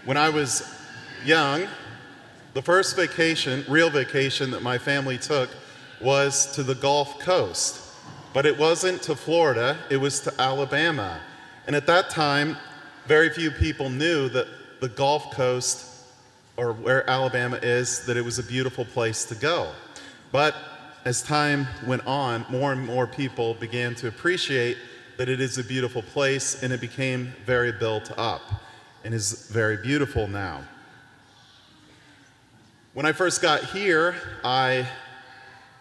When I was young, the first vacation, real vacation that my family took was to the Gulf Coast. But it wasn't to Florida, it was to Alabama. And at that time, very few people knew that the Gulf Coast, or where Alabama is, that it was a beautiful place to go. But as time went on, more and more people began to appreciate that it is a beautiful place, and it became very built up and is very beautiful now. When I first got here, I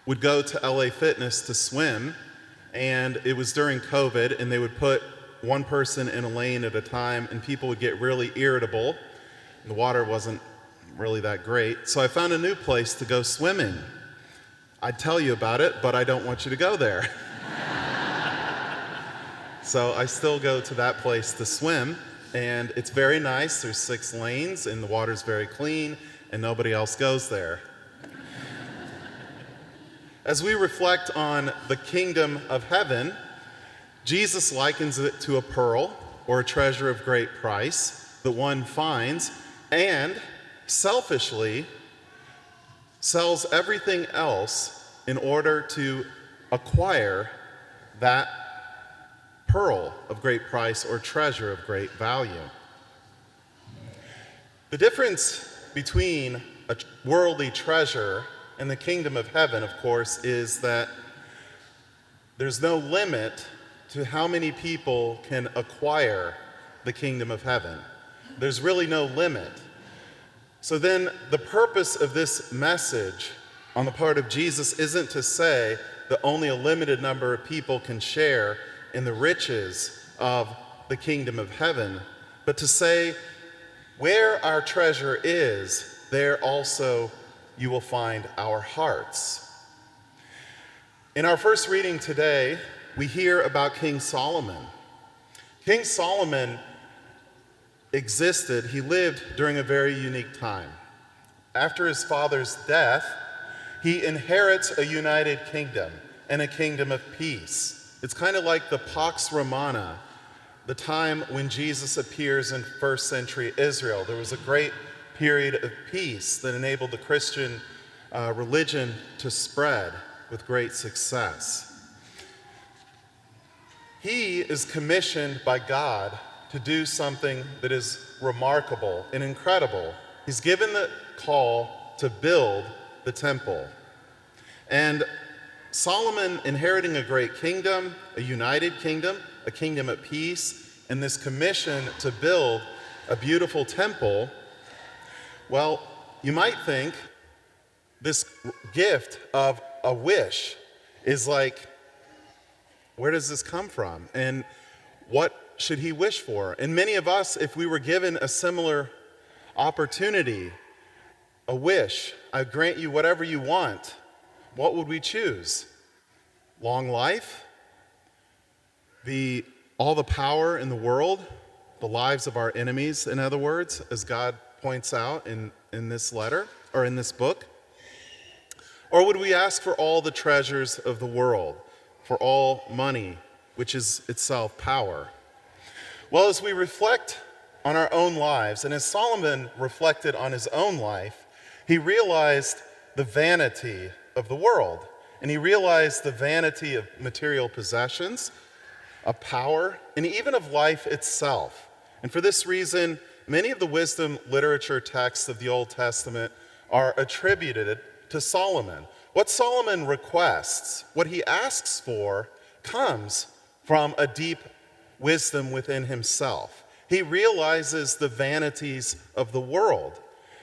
would go to LA Fitness to swim, and it was during COVID, and they would put one person in a lane at a time, and people would get really irritable. The water wasn't really that great, so I found a new place to go swimming. I'd tell you about it, but I don't want you to go there. So I still go to that place to swim, and it's very nice. There's 6 lanes, and the water's very clean, and nobody else goes there. As we reflect on the kingdom of heaven, Jesus likens it to a pearl or a treasure of great price that one finds and selfishly sells everything else in order to acquire that pearl of great price or treasure of great value. The difference between a worldly treasure and the kingdom of heaven, of course, is that there's no limit to how many people can acquire the kingdom of heaven. There's really no limit. So then the purpose of this message on the part of Jesus isn't to say that only a limited number of people can share in the riches of the kingdom of heaven, but to say where our treasure is, there also you will find our hearts. In our first reading today, we hear about King Solomon. King Solomon existed, he lived during a very unique time. After his father's death, he inherits a united kingdom and a kingdom of peace. It's kind of like the Pax Romana, the time when Jesus appears in first century Israel. There was a great period of peace that enabled the Christian religion to spread with great success. He is commissioned by God to do something that is remarkable and incredible. He's given the call to build the temple. And Solomon, inheriting a great kingdom, a united kingdom, a kingdom at peace, and this commission to build a beautiful temple, well, you might think this gift of a wish is like, where does this come from? And what should he wish for? And many of us, if we were given a similar opportunity, a wish, I grant you whatever you want, what would we choose? Long life? All the power in the world? The lives of our enemies, in other words, as God points out in this letter, or in this book? Or would we ask for all the treasures of the world, for all money, which is itself power? Well, as we reflect on our own lives, and as Solomon reflected on his own life, he realized the vanity of the world, and he realized the vanity of material possessions, of power, and even of life itself. And for this reason, many of the wisdom literature texts of the Old Testament are attributed to Solomon. What Solomon requests, what he asks for, comes from a deep wisdom within himself. He realizes the vanities of the world,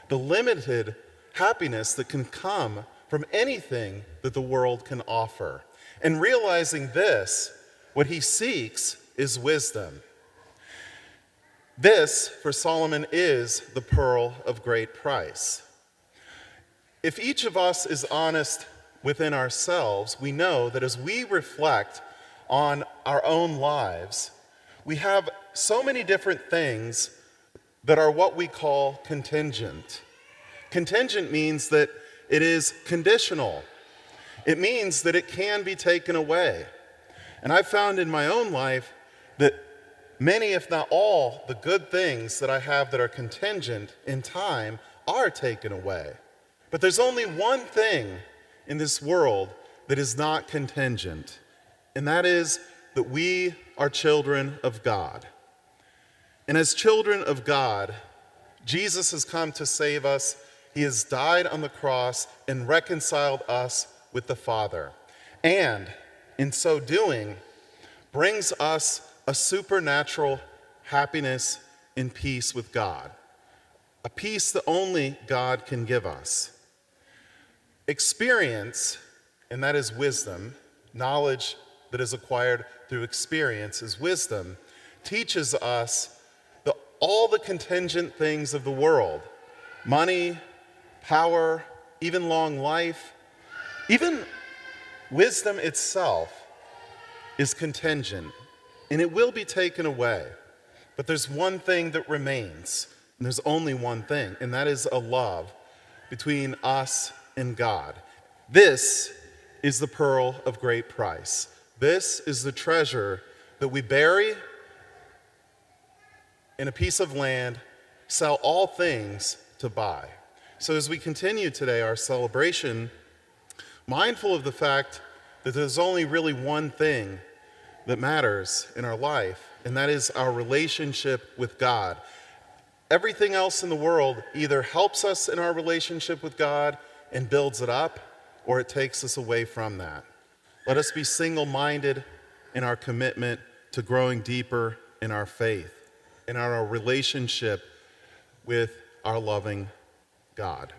the limited happiness that can come from anything that the world can offer. And realizing this, what he seeks is wisdom. This, for Solomon, is the pearl of great price. If each of us is honest within ourselves, we know that as we reflect on our own lives, we have so many different things that are what we call contingent. Contingent means that it is conditional. It means that it can be taken away. And I've found in my own life that many, if not all, the good things that I have that are contingent in time are taken away. But there's only one thing in this world that is not contingent, and that is that we are children of God. And as children of God, Jesus has come to save us. He has died on the cross and reconciled us with the Father. And in so doing, brings us a supernatural happiness and peace with God. A peace that only God can give us. Experience, and that is wisdom, knowledge that is acquired through experience is wisdom, teaches us that all the contingent things of the world, money, power, even long life, even wisdom itself is contingent, and it will be taken away. But there's one thing that remains, and there's only one thing, and that is a love between us and God. This is the pearl of great price. This is the treasure that we bury in a piece of land, sell all things to buy. So as we continue today our celebration, mindful of the fact that there's only really one thing that matters in our life, and that is our relationship with God. Everything else in the world either helps us in our relationship with God and builds it up, or it takes us away from that. Let us be single-minded in our commitment to growing deeper in our faith, in our relationship with our loving God.